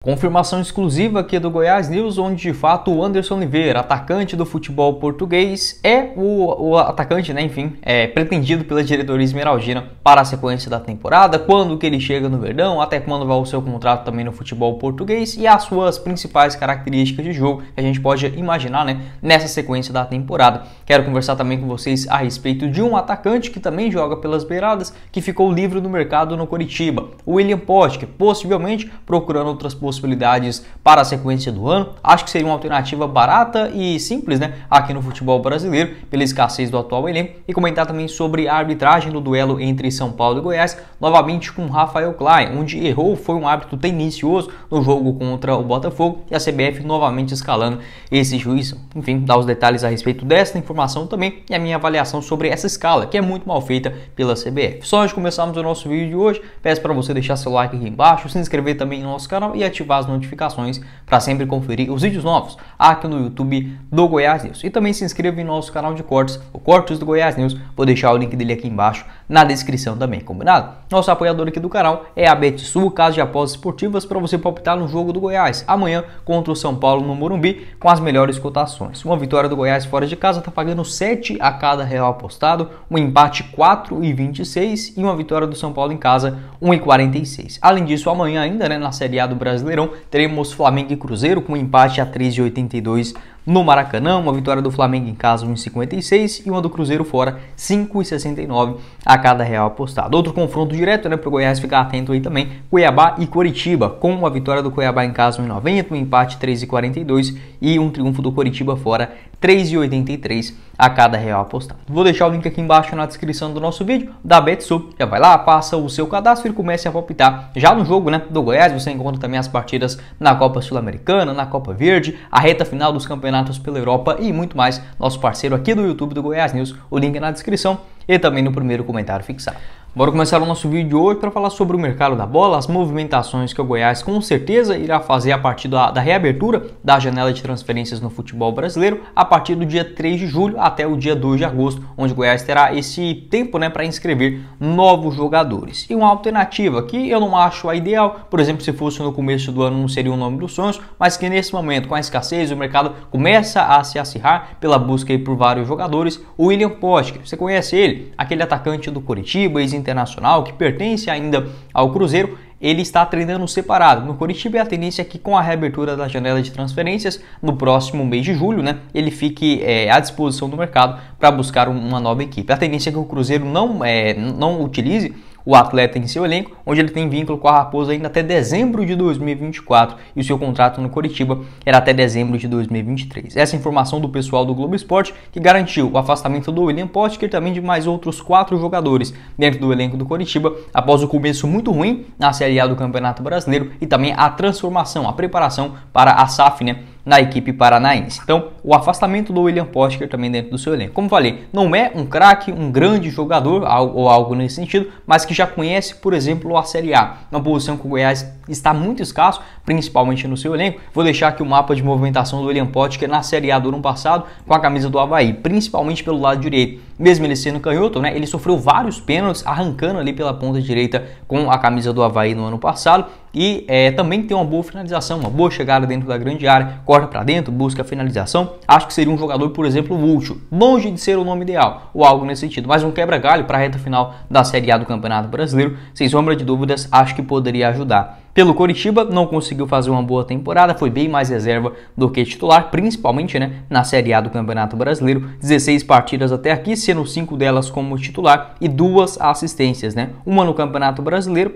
Confirmação exclusiva aqui do Goiás News, onde de fato o Anderson Oliveira, atacante do futebol português, é o atacante, né, enfim, pretendido pela diretoria esmeraldina para a sequência da temporada, quando que ele chega no Verdão, até quando vai o seu contrato também no futebol português e as suas principais características de jogo que a gente pode imaginar, né, nessa sequência da temporada. Quero conversar também com vocês a respeito de um atacante que também joga pelas beiradas, que ficou livre no mercado no Coritiba, o William Potker, possivelmente procurando outras possibilidades para a sequência do ano. Acho que seria uma alternativa barata e simples, né, aqui no futebol brasileiro, pela escassez do atual elenco, e comentar também sobre a arbitragem do duelo entre São Paulo e Goiás, novamente com Rafael Klein, onde errou, foi um árbitro tendencioso no jogo contra o Botafogo, e a CBF novamente escalando esse juiz. Enfim, dar os detalhes a respeito dessa informação também e a minha avaliação sobre essa escala, que é muito mal feita pela CBF. Só antes de começarmos o nosso vídeo de hoje, peço para você deixar seu like aqui embaixo, se inscrever também no nosso canal e ativar as notificações para sempre conferir os vídeos novos aqui no YouTube do Goiás News. E também se inscreva em nosso canal de cortes, o Cortes do Goiás News. Vou deixar o link dele aqui embaixo na descrição também, combinado? Nosso apoiador aqui do canal é a Betsul, casa de apostas esportivas para você palpitar no jogo do Goiás amanhã contra o São Paulo no Morumbi com as melhores cotações. Uma vitória do Goiás fora de casa está pagando 7 a cada real apostado, um empate 4,26 e uma vitória do São Paulo em casa 1,46. Além disso, amanhã ainda, né, na Série A do Brasileirão, teremos Flamengo e Cruzeiro com um empate a 3,82 no Maracanã, uma vitória do Flamengo em casa 1,56 e uma do Cruzeiro fora 5,69 a cada real apostado. Outro confronto direto, né, para o Goiás ficar atento aí também, Cuiabá e Coritiba, com uma vitória do Cuiabá em casa 1,90, um empate 3,42 e um triunfo do Coritiba fora 3,83 a cada real apostado. Vou deixar o link aqui embaixo na descrição do nosso vídeo da Betsul. Já vai lá, faça o seu cadastro e comece a palpitar. Já no jogo, né, do Goiás, você encontra também as partidas na Copa Sul-Americana, na Copa Verde, a reta final dos campeonatos pela Europa e muito mais. Nosso parceiro aqui do YouTube do Goiás News, o link é na descrição e também no primeiro comentário fixado. Bora começar o nosso vídeo de hoje para falar sobre o mercado da bola, as movimentações que o Goiás com certeza irá fazer a partir da reabertura da janela de transferências no futebol brasileiro a partir do dia 3 de julho até o dia 2 de agosto, onde o Goiás terá esse tempo, né, para inscrever novos jogadores. E uma alternativa que eu não acho a ideal, por exemplo, se fosse no começo do ano não seria o nome dos sonhos, mas que nesse momento, com a escassez, o mercado começa a se acirrar pela busca aí por vários jogadores, o William Potker. Você conhece ele? Aquele atacante do Coritiba, ex-internacional, que pertence ainda ao Cruzeiro. Ele está treinando separado no Coritiba e a tendência é que com a reabertura da janela de transferências no próximo mês de julho, né, ele fique à disposição do mercado para buscar uma nova equipe. A tendência é que o Cruzeiro não utilize o atleta em seu elenco, onde ele tem vínculo com a Raposa ainda até dezembro de 2024 e o seu contrato no Coritiba era até dezembro de 2023. Essa informação do pessoal do Globo Esporte, que garantiu o afastamento do William Potker e também de mais outros 4 jogadores dentro do elenco do Coritiba após o começo muito ruim na Série A do Campeonato Brasileiro e também a transformação, a preparação para a SAF, né, na equipe paranaense. Então, o afastamento do William Potker também dentro do seu elenco. Como falei, não é um craque, um grande jogador ou algo nesse sentido, mas que já conhece, por exemplo, a Série A, uma posição que o Goiás está muito escasso, principalmente no seu elenco. Vou deixar aqui o mapa de movimentação do William Potker na Série A do ano passado com a camisa do Avaí, principalmente pelo lado direito. Mesmo ele sendo canhoto, né, ele sofreu vários pênaltis arrancando ali pela ponta direita com a camisa do Avaí no ano passado e também tem uma boa finalização, uma boa chegada dentro da grande área, corta para dentro, busca a finalização. Acho que seria um jogador, por exemplo, útil, longe de ser o nome ideal ou algo nesse sentido, mas um quebra-galho para a reta final da Série A do Campeonato Brasileiro, sem sombra de dúvidas, acho que poderia ajudar. Pelo Coritiba, não conseguiu fazer uma boa temporada, foi bem mais reserva do que titular, principalmente, né, na Série A do Campeonato Brasileiro. 16 partidas até aqui, sendo 5 delas como titular e 2 assistências, né? Uma no Campeonato Brasileiro,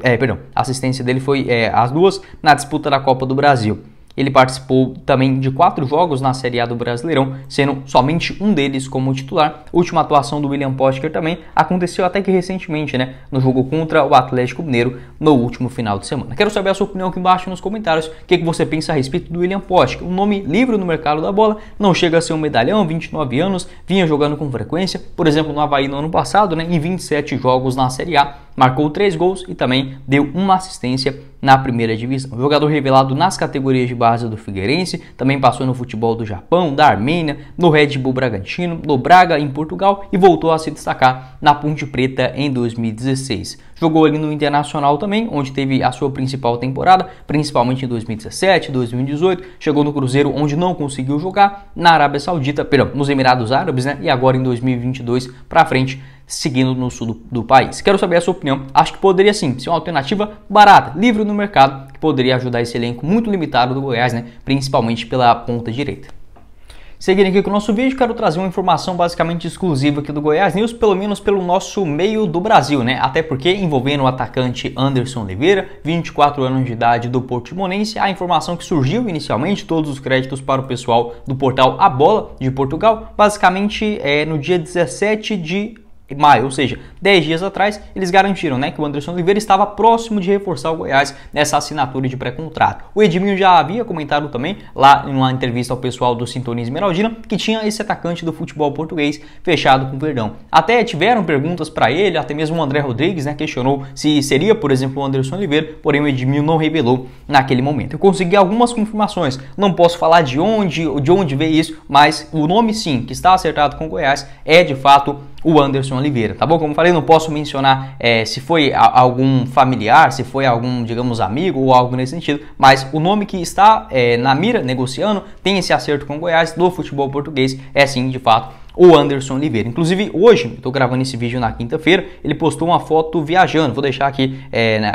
a assistência dele foi as 2 na disputa da Copa do Brasil. Ele participou também de 4 jogos na Série A do Brasileirão, sendo somente um deles como titular. A última atuação do William Potker também aconteceu até que recentemente, né, no jogo contra o Atlético Mineiro no último final de semana. Quero saber a sua opinião aqui embaixo nos comentários. O que você pensa a respeito do William Potker? Um nome livre no mercado da bola, não chega a ser um medalhão, 29 anos, vinha jogando com frequência, por exemplo, no Avaí no ano passado, né, em 27 jogos na Série A. marcou 3 gols e também deu uma assistência na primeira divisão. Jogador revelado nas categorias de base do Figueirense, também passou no futebol do Japão, da Armênia, no Red Bull Bragantino, no Braga em Portugal e voltou a se destacar na Ponte Preta em 2016. Jogou ali no Internacional também, onde teve a sua principal temporada, principalmente em 2017, 2018. Chegou no Cruzeiro, onde não conseguiu jogar, na Arábia Saudita, nos Emirados Árabes, né? E agora em 2022 para frente, seguindo no sul do país. Quero saber a sua opinião. Acho que poderia sim ser uma alternativa barata, livre no mercado, que poderia ajudar esse elenco muito limitado do Goiás, né? Principalmente pela ponta direita. Seguindo aqui com o nosso vídeo, quero trazer uma informação basicamente exclusiva aqui do Goiás News, pelo menos pelo nosso meio do Brasil, né? Até porque envolvendo o atacante Anderson Oliveira, 24 anos de idade do Portimonense, a informação que surgiu inicialmente, todos os créditos para o pessoal do portal A Bola de Portugal, basicamente no dia 17 de maio, ou seja, 10 dias atrás, eles garantiram, né, que o Anderson Oliveira estava próximo de reforçar o Goiás nessa assinatura de pré-contrato. O Edminho já havia comentado também, lá em uma entrevista ao pessoal do Sintonia Esmeraldina, que tinha esse atacante do futebol português fechado com o Verdão. Até tiveram perguntas para ele, até mesmo o André Rodrigues, né, questionou se seria, por exemplo, o Anderson Oliveira, porém o Edminho não revelou naquele momento. Eu consegui algumas confirmações, não posso falar de onde veio isso, mas o nome sim, que está acertado com o Goiás, é de fato o Anderson Oliveira, tá bom? Como falei, não posso mencionar se foi algum familiar, se foi algum, digamos, amigo ou algo nesse sentido, mas o nome que está na mira, negociando, tem esse acerto com o Goiás do futebol português, é sim, de fato, o Anderson Oliveira. Inclusive, hoje, estou gravando esse vídeo na quinta-feira, ele postou uma foto viajando, vou deixar aqui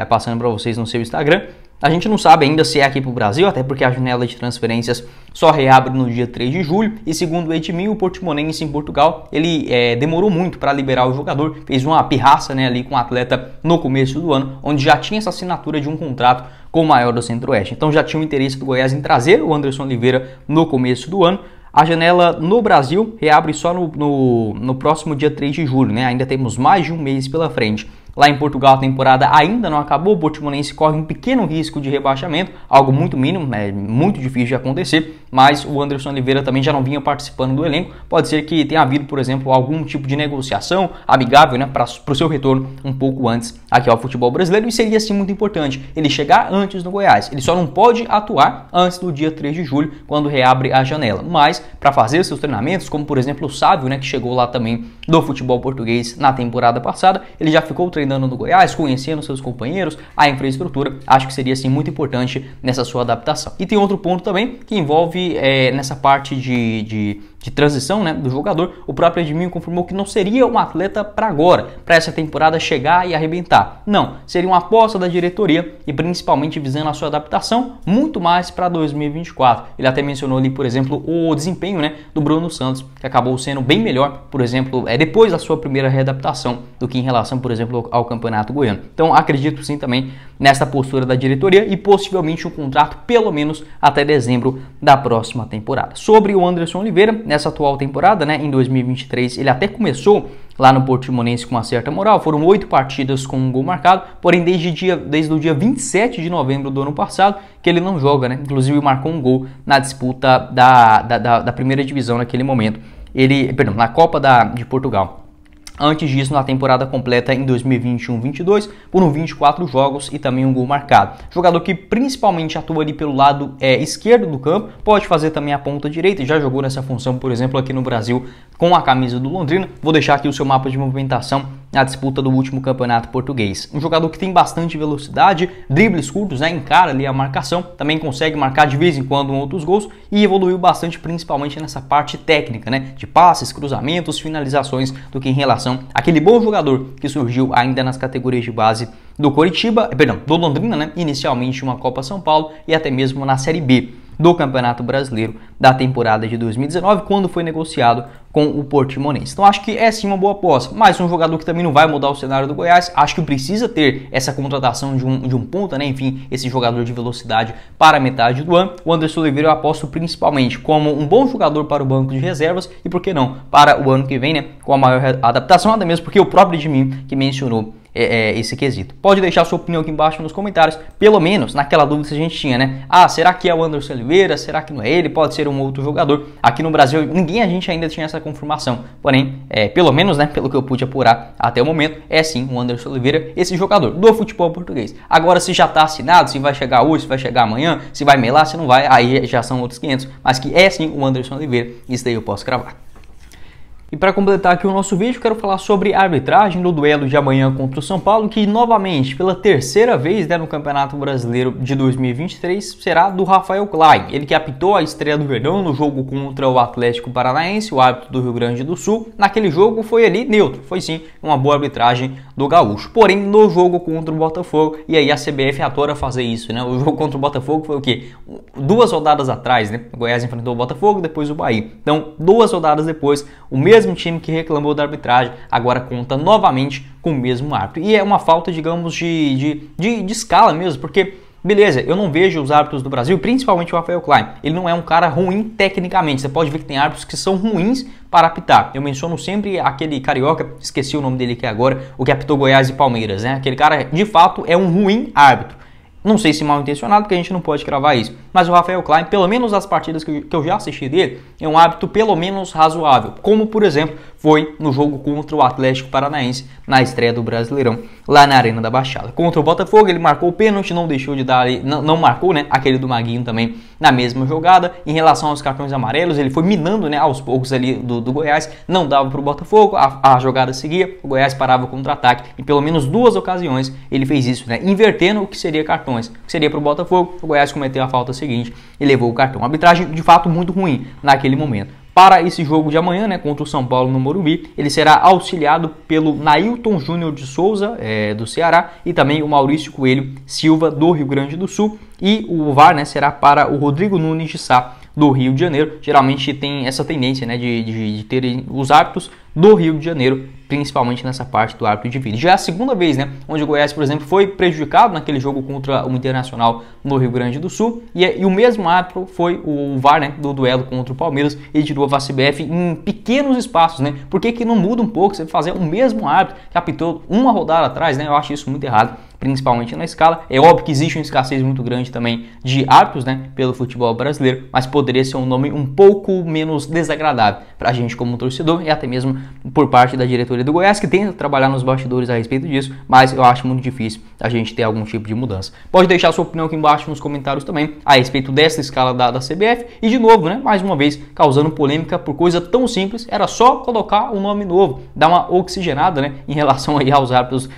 passando para vocês no seu Instagram. A gente não sabe ainda se é aqui para o Brasil, até porque a janela de transferências só reabre no dia 3 de julho. E segundo o Edminho, o Portimonense em Portugal, ele demorou muito para liberar o jogador. Fez uma pirraça, né, ali com o atleta no começo do ano, onde já tinha essa assinatura de um contrato com o maior do Centro-Oeste. Então já tinha o interesse do Goiás em trazer o Anderson Oliveira no começo do ano. A janela no Brasil reabre só no próximo dia 3 de julho, né? Ainda temos mais de um mês pela frente. Lá em Portugal a temporada ainda não acabou, o Portimonense corre um pequeno risco de rebaixamento, algo muito mínimo, é muito difícil de acontecer, mas o Anderson Oliveira também já não vinha participando do elenco. Pode ser que tenha havido, por exemplo, algum tipo de negociação amigável, né, para o seu retorno um pouco antes aqui ao futebol brasileiro, e seria sim muito importante ele chegar antes no Goiás. Ele só não pode atuar antes do dia 3 de julho, quando reabre a janela, mas para fazer seus treinamentos, como por exemplo o Sávio, né, que chegou lá também do futebol português na temporada passada, ele já ficou treinando no Goiás, conhecendo seus companheiros, a infraestrutura, acho que seria assim muito importante nessa sua adaptação. E tem outro ponto também que envolve nessa parte de transição, né, do jogador. O próprio Edminho confirmou que não seria um atleta para agora, para essa temporada chegar e arrebentar. Não, seria uma aposta da diretoria e principalmente visando a sua adaptação muito mais para 2024. Ele até mencionou ali, por exemplo, o desempenho, né, do Bruno Santos, que acabou sendo bem melhor, por exemplo, depois da sua primeira readaptação do que em relação, por exemplo, ao Campeonato Goiano. Então acredito sim também nessa postura da diretoria e possivelmente um contrato pelo menos até dezembro da próxima temporada. Sobre o Anderson Oliveira, nessa atual temporada, né, em 2023, ele até começou lá no Portimonense com uma certa moral, foram 8 partidas com um gol marcado, porém desde o dia 27 de novembro do ano passado que ele não joga, né, inclusive marcou um gol na disputa da primeira divisão naquele momento, na Copa de Portugal. Antes disso, na temporada completa em 2021-22, foram 24 jogos e também um gol marcado. Jogador que principalmente atua ali pelo lado esquerdo do campo, pode fazer também a ponta direita, já jogou nessa função, por exemplo, aqui no Brasil com a camisa do Londrina. Vou deixar aqui o seu mapa de movimentação na disputa do último campeonato português. Um jogador que tem bastante velocidade, dribles curtos, né, encara ali a marcação, também consegue marcar de vez em quando outros gols e evoluiu bastante principalmente nessa parte técnica, né, de passes, cruzamentos, finalizações, do que em relação àquele bom jogador que surgiu ainda nas categorias de base do do Londrina, né, inicialmente uma Copa São Paulo e até mesmo na Série B do Campeonato Brasileiro da temporada de 2019, quando foi negociado com o Portimonense. Então acho que é sim uma boa aposta, mas um jogador que também não vai mudar o cenário do Goiás. Acho que precisa ter essa contratação de um ponta, né? Enfim, esse jogador de velocidade para a metade do ano. O Anderson Oliveira eu aposto principalmente como um bom jogador para o banco de reservas e, por que não, para o ano que vem, né, com a maior adaptação, até mesmo porque o próprio Edminho que mencionou esse quesito. Pode deixar sua opinião aqui embaixo nos comentários, pelo menos naquela dúvida que a gente tinha, né? Ah, será que é o Anderson Oliveira? Será que não é ele? Pode ser um outro jogador. Aqui no Brasil, a gente ainda tinha essa confirmação. Porém, pelo menos, né, pelo que eu pude apurar até o momento, é sim o Anderson Oliveira, esse jogador do futebol português. Agora, se já está assinado, se vai chegar hoje, se vai chegar amanhã, se vai melar, se não vai, aí já são outros 500. Mas que é sim o Anderson Oliveira, isso daí eu posso cravar. E para completar aqui o nosso vídeo, quero falar sobre a arbitragem do duelo de amanhã contra o São Paulo, que novamente, pela terceira vez, né, no Campeonato Brasileiro de 2023, será do Rafael Klein. Ele que apitou a estreia do Verdão no jogo contra o Atlético Paranaense, o árbitro do Rio Grande do Sul. Naquele jogo foi ali neutro, foi sim uma boa arbitragem do gaúcho. Porém, no jogo contra o Botafogo, e aí a CBF adora fazer isso, né? O jogo contra o Botafogo foi o quê? 2 rodadas atrás, né? O Goiás enfrentou o Botafogo, depois o Bahia. Então, 2 rodadas depois, o mesmo time que reclamou da arbitragem agora conta novamente com o mesmo árbitro. E é uma falta, digamos, de escala mesmo, porque, beleza, eu não vejo os árbitros do Brasil, principalmente o Rafael Klein, ele não é um cara ruim tecnicamente. Você pode ver que tem árbitros que são ruins para apitar. Eu menciono sempre aquele carioca, esqueci o nome dele aqui agora, o que apitou Goiás e Palmeiras, né? Aquele cara, de fato, é um ruim árbitro. Não sei se mal intencionado, porque a gente não pode cravar isso. Mas o Rafael Klein, pelo menos as partidas que eu já assisti dele, é um árbitro pelo menos razoável. Como, por exemplo, foi no jogo contra o Atlético Paranaense, na estreia do Brasileirão, lá na Arena da Baixada. Contra o Botafogo, ele marcou o pênalti, não deixou de dar, não marcou, né, aquele do Maguinho também na mesma jogada. Em relação aos cartões amarelos, ele foi minando, né, aos poucos ali do Goiás, não dava para o Botafogo, a jogada seguia, o Goiás parava o contra-ataque. Em pelo menos 2 ocasiões ele fez isso, né, invertendo o que seria cartões, que seria para o Botafogo, o Goiás cometeu a falta seguinte e levou o cartão. Uma arbitragem de fato muito ruim naquele momento. Para esse jogo de amanhã, né, contra o São Paulo no Morumbi, ele será auxiliado pelo Nailton Júnior de Souza, do Ceará, e também o Maurício Coelho Silva, do Rio Grande do Sul, e o VAR, né, será para o Rodrigo Nunes de Sá, do Rio de Janeiro. Geralmente tem essa tendência, né, de ter os árbitros do Rio de Janeiro, principalmente nessa parte do árbitro de vídeo. Já é a segunda vez, né, onde o Goiás, por exemplo, foi prejudicado naquele jogo contra o Internacional no Rio Grande do Sul, e o mesmo árbitro foi o VAR, né, do duelo contra o Palmeiras, e tirou a CBF em pequenos espaços, né? Por que não muda um pouco você fazer o mesmo árbitro que apitou uma rodada atrás, né? Eu acho isso muito errado, principalmente na escala. É óbvio que existe uma escassez muito grande também de árbitros, né, pelo futebol brasileiro, mas poderia ser um nome um pouco menos desagradável para a gente como torcedor e até mesmo por parte da diretoria do Goiás, que tenta trabalhar nos bastidores a respeito disso, mas eu acho muito difícil a gente ter algum tipo de mudança. Pode deixar sua opinião aqui embaixo nos comentários também a respeito dessa escala da CBF e, de novo, né, mais uma vez, causando polêmica por coisa tão simples. Era só colocar um nome novo, dar uma oxigenada, né, em relação aí aos árbitros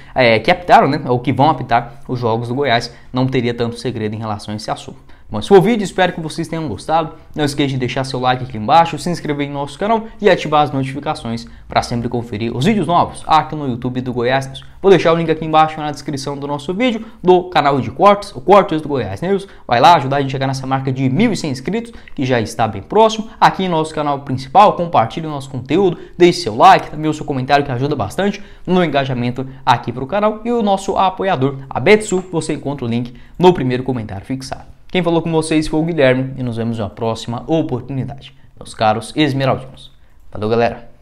que apitaram, né, ou que vão apitar os jogos do Goiás. Não teria tanto segredo em relação a esse assunto. Bom, esse foi o vídeo, espero que vocês tenham gostado. Não esqueça de deixar seu like aqui embaixo, se inscrever em nosso canal e ativar as notificações para sempre conferir os vídeos novos aqui no YouTube do Goiás News. Vou deixar o link aqui embaixo na descrição do nosso vídeo, do canal de cortes, o Cortes do Goiás News. Vai lá ajudar a gente a chegar nessa marca de 1.100 inscritos, que já está bem próximo. Aqui em nosso canal principal, compartilhe o nosso conteúdo, deixe seu like, também o seu comentário que ajuda bastante no engajamento aqui para o canal. E o nosso apoiador, a Betsu, você encontra o link no primeiro comentário fixado. Quem falou com vocês foi o Guilherme e nos vemos na próxima oportunidade, meus caros esmeraldinos. Valeu, galera!